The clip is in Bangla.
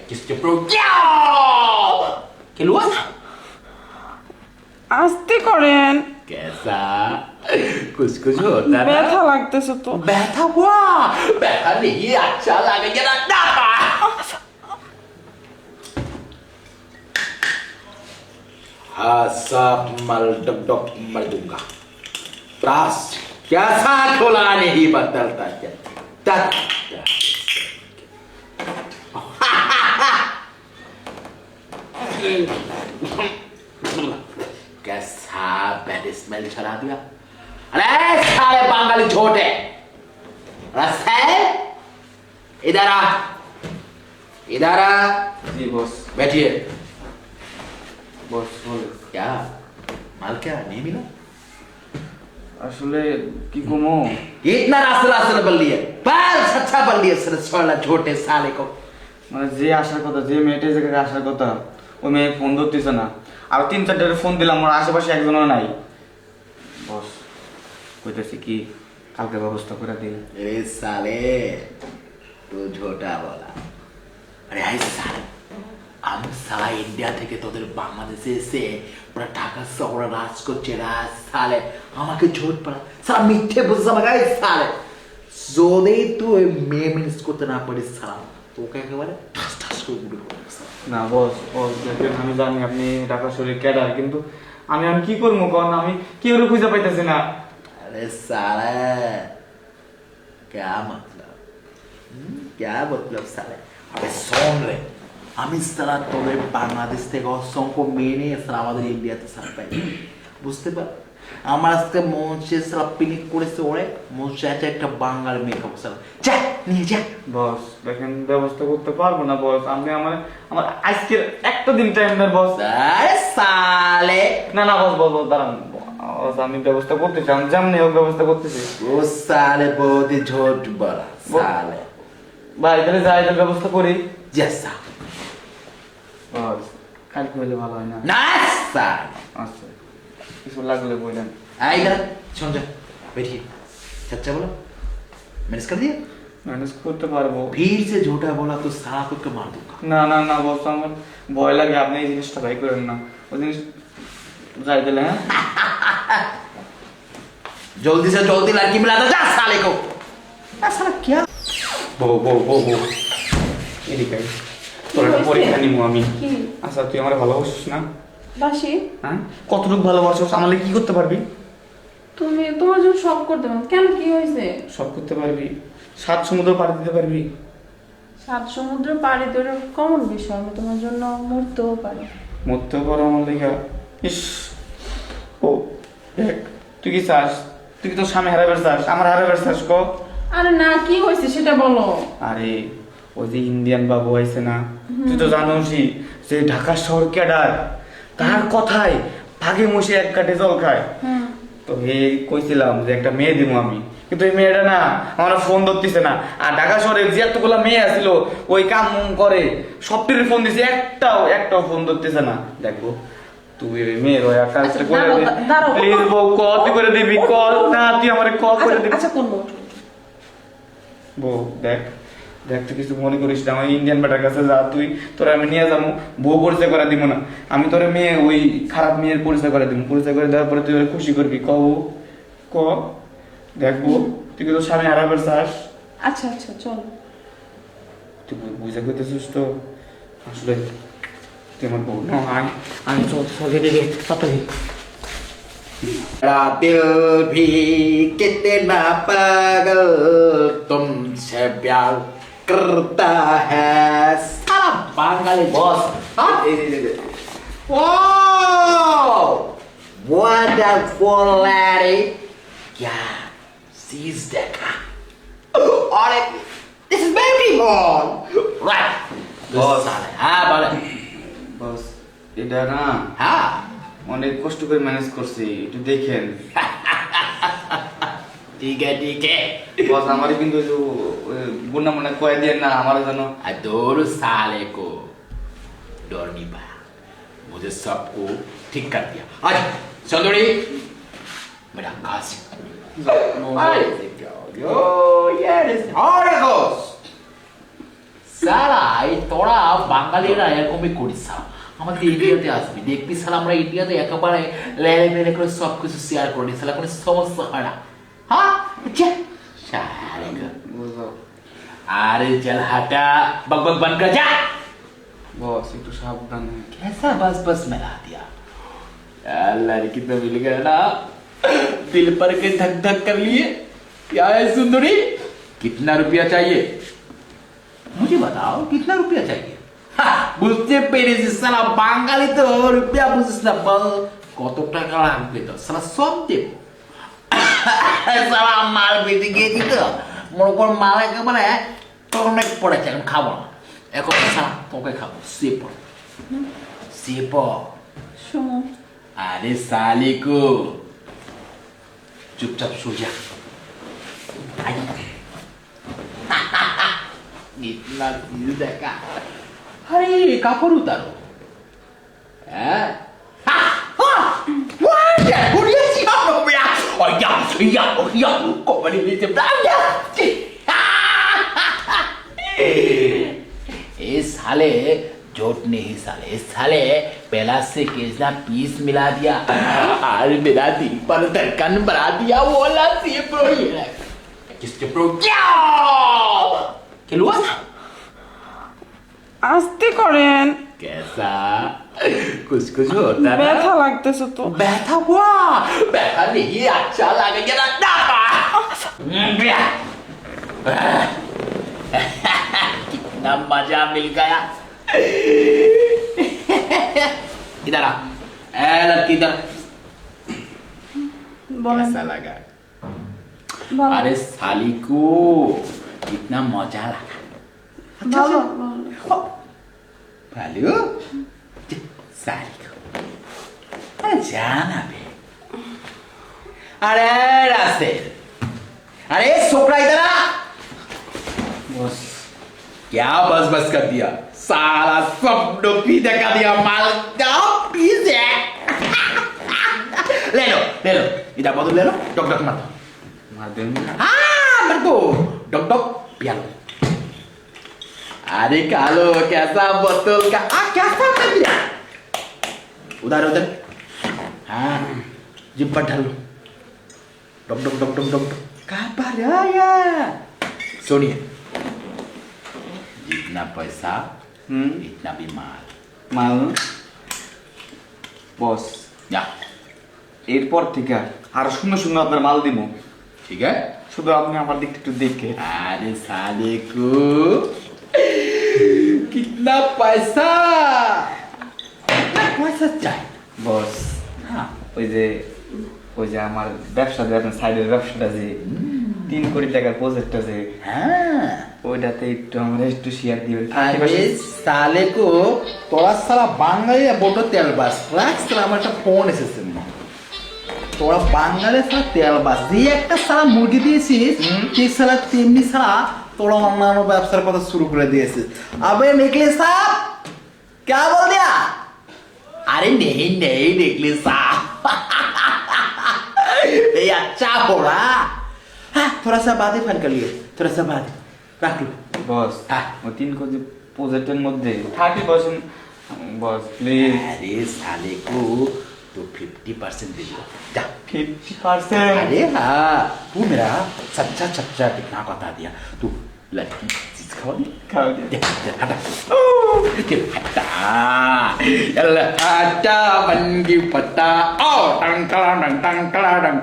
किसके प्रो केलुआ আস্তে করেন कैसा कुछ होता ना ব্যথা লাগতেছে তো बैठा हुआ बैठा नहीं अच्छा लगेगा ना डाका हाँ सब मल डक मल दूंगा प्रास कैसा खोला नहीं बदलता क्या कैसा बैड स्मेल चला दिया अरे साले बंगाली छोटे रस्ते इधर आ जी बॉस बैठिए बॉस बोले क्या माल क्या नहीं मिला আসলে কি কমো इतना रास्ता बल लिया बस अच्छा बल लिया सर छोड़ा छोटे साले को মানে যে আসার কথা যে মেয়েটা জায়গায় আসার কথা ওই মেয়ে ফোন ধরতেছে না আর 3-4টা ফোন দিলাম আমার আশেপাশে একজনও নাই বস কইতেছি কি কালকে ব্যবস্থা করে দিই अरे साले तू झोटा बोला अरे ऐसा আমি সালা ইন্ডিয়া থেকে তোদের বাংলাদেশে এসে পুরো ঢাকা শহরে রাজ করছে সালে আমাকে ঝোট পড়া সালা মিথ্যে বুঝতে পারে সালে যদি তুই মেয়ে মিস করতে না পারিস সালা তোকে একেবারে ঠাস ঠাস করে গুলি করবো না বস বস দেখেন আমি জানি আপনি ঢাকা শহরের ক্যাডার কিন্তু আমি কি করবো কারণ আমি কি করে খুঁজে পাইতেছি না अरे साले क्या मतलब साले अबे सुन रे আমি সারা তোদের বাংলাদেশ থেকে অসংখ্য মেয়ে নিয়ে সারা আমাদের ইন্ডিয়াতে সারা পাই বুঝতে পার আমার আজকে মঞ্চে সারা পিকনিক করেছে ওরে মঞ্চে আছে একটা বাঙাল মেয়ে খাবো সারা যা নিয়ে যা বস দেখেন ব্যবস্থা করতে পারবো না বস আমি আমার আমার আজকে একটা দিন টাইম দেন বস আরে সালে না না বস বস বস দাঁড়ান বস আমি ব্যবস্থা করতেছি আমি যেমনি হোক ব্যবস্থা করতেছি ও সালে বহুত ঝোট বলা সালে ভাই তাহলে যাই তাহলে ব্যবস্থা করি জেসা বস কালকে হইলে ভালো হয় না না সালে আচ্ছা কিছু লাগলে বললেন आई इधर सुन जा बैठिए सच्चा बोलो मैंने कर दिया ম্যানেজ করতে পারবো फिर से झूठा बोला तो साला खुद को मार दूंगा না না না বস আমার ভয় লাগে আপনি এই জিনিসটা ভাই করেন না ওই জিনিস যাই দিলে হ্যাঁ जल्दी से जल्दी लड़की मिला दो जा साले को साला क्या বউ বউ বউ বউ এদিকে আয়। তোর একটা পরীক্ষা নিবো আমি কি আচ্ছা তুই আমার ভালোবাসিস না বাসি হ্যাঁ কতটুকু ভালোবাসিস আমার লাগি কি করতে পারবি তুমি তোমার জন্য সব করতে পারো কেন কি হয়েছে সব করতে পারবি 7 সমুদ্র পাড়ি দিতে পারবি 7 সমুদ্র পাড়ি দেওয়ার কমন বিষয় আমি তোমার জন্য মরতেও পারি মরতেও পারো আমার লেখা ইস ও দেখ তুই কি চাস তুই কি তোর স্বামী হারাবার চাস আমার হারাবার চাস ক আরে না কি হয়েছে সেটা বলো আরে ওই যে ইন্ডিয়ান বাবু আইছে না তুই তো জানোসই যে ঢাকা শহর ক্যাডার তার কথায় ভাগে মশে এক কাটে জল খায় তো এই কইছিলাম যে একটা মেয়ে দিব আমি কিন্তু এই মেয়েটা না আমার ফোন ধরতেছে না আর ঢাকা শহরে যে এতগুলো মেয়ে আছিল ওই কাম করে সবটির ফোন দিছে একটাও ফোন ধরতেছে না দেখবো তুই ওই মেয়ের ওই কাজটা করে দে প্লিজ বউ কল করে দিবি কল না তুই আমারে কল করে দিবি আচ্ছা কোন বউ দেখ দেখ তুই কিছু মনে করিস না ওই ইন্ডিয়ান বেটার কাছে যা তুই তোরা আমি নিয়ে যাবো বউ পরিচয় করে দিব না আমি তোর মেয়ে ওই খারাপ মেয়ের পরিচয় করে দিব পরিচয় করে দেওয়ার পরে তুই ওরে খুশি করবি ক বউ ক দেখবো তুই কি তোর স্বামী হারাবার চাস আচ্ছা আচ্ছা চলো তুই বুঝে করতেছিস তো আসলে তুই আমার বউ না আমি চল চল এদিকে তাড়াতাড়ি मेरा दिल भी कितना पागल तुमसे प्यार करता है साला बंगाली बॉस वंडरफुल लैडी क्या सीज देखा और this is beautiful right Boss. हाँ बोले বস এটা না हाँ অনেক কষ্ট করে ম্যানেজ করছি একটু দেখেন ठीक है বস আমারই কিন্তু গুন্না মুন্না কয়ে দিয়ে না আমার জন্য अदोर साले को डर नहीं पाया मुझे सबको ठीक कर दिया आज चंदोड़ी मेरा काश यो यार इज हॉट সারা এই তোরা বাঙালিরা এরকমই করিস সালা। আমাদের ইন্ডিয়াতে আসবি দেখবি সালা, আমরা ইন্ডিয়াতে একেবারে লেলে মেলে করে সব কিছু শেয়ার করি সালা, কোনো সমস্যা হয় না। হ্যাঁ अरे चल हटा, बक बक बंद कर जा। বস একটু সাবধানে। कैसा बस बस मिला दिया यार, लड़की तो मिल गया ना, दिल पर के धक धक कर लिए। क्या है सुंदरी, कितना रुपया चाहिए मुझे बताओ, कितना रुपया चाहिए? বুঝতে পেরেছি সালা, বাঙালি তো রুপিয়া বুঝিস না, কত টাকা লাগবে তো সালা সব দেব। সালা মাল বেঁধে গিয়েছি তো, মনে কর মাল একেবারে অনেক পড়েছে, এখন খাবো না, এখন সালা তোকে খাবো, শুয়ে পড় শুয়ে পড়। শোনো, अरे साली को चुपचाप सो जा। इतना चीज देखा, अरे कापड़ उतारो। साले जोट नहीं साले, इस साले पहला से केसना पीस मिला दिया और मेरा दिल पर धड़कन बढ़ा दिया। बोला सी प्रो ये किसके प्रो क्या हुआ? আস্তে করেন, कैसा कुछ कुछ होता ना, ব্যথা লাগতেছে তো। बैठा हुआ बैठा नहीं अच्छा लगेगा ना। कितना मजा मिल गया। इधर आ, ए लड़की इधर। বলেন, कैसा लगा? ভালো अरे साली को कितना मजा लगा। ভালো भालू साली को अरे जाना बे। अरे रास्ते, अरे सोकरा इधर आ। বস क्या बस बस कर दिया साला, सब डोपी दिखा दिया, माल का पीस है। ले लो इधर बोतल ले लो, डॉक डॉक मत। মাদেন हाँ मत दो, डॉक डॉक पिया लो। अरे कालो कैसा बोतल का कैसा कर दिया, उधर उधर। हाँ जिप पर ढाल लो, डॉक डॉक डॉक डॉक डॉक। कहाँ पर आया? सुनिए, जितना पैसा इतना भी माल। মাল বস जा এরপর থেকে আরো সুন্দর সুন্দর আপনার মাল দিব, ठीक है। শুধু আপনি আমার দিকটা একটু দেখে। अरे साले को कितना पैसा चाहिए? বস हाँ ওই যে আমার ব্যবসাতে আপনার সাইডের ব্যবসাটা যে 3 কোটি টাকার প্রজেক্ট আছে, हाँ ওইটাতে একটু আমরা একটু শেয়ার দিবেন। अरे साले को তোরা সালা বাঙালি বটো তেলবাস রাক্স সালা, আমার একটা ফোন এসেছে, তোরা বাঙালি সালা তেলবাস, যে একটা সালা মুরগি দিয়েছিস ঠিক সালা তেমনি সালা তোরা অন্যান্য ব্যবসার কথা শুরু করে দিয়েছিস। আবে নিকলে সাপ क्या बोल दिया? अरे नहीं नहीं निकले साहब, ये अच्छा हो रहा। हाँ थोड़ा सा बाद ही फन कर लिए, थोड़ा सा बाद रख लो। বস হ্যাঁ। ওই 3 কোটি প্রজেক্টের মধ্যে 30% বস প্লিজ। अरे साले को तो 50% दे दो जा। 50%? अरे हाँ तू मेरा सच्चा सच्चा कितना बता दिया, तू लड़की चीज खाओ খাও দে। हटा हटा हटा बन की पत्ता ओ टंग टंग टंग टंग टंग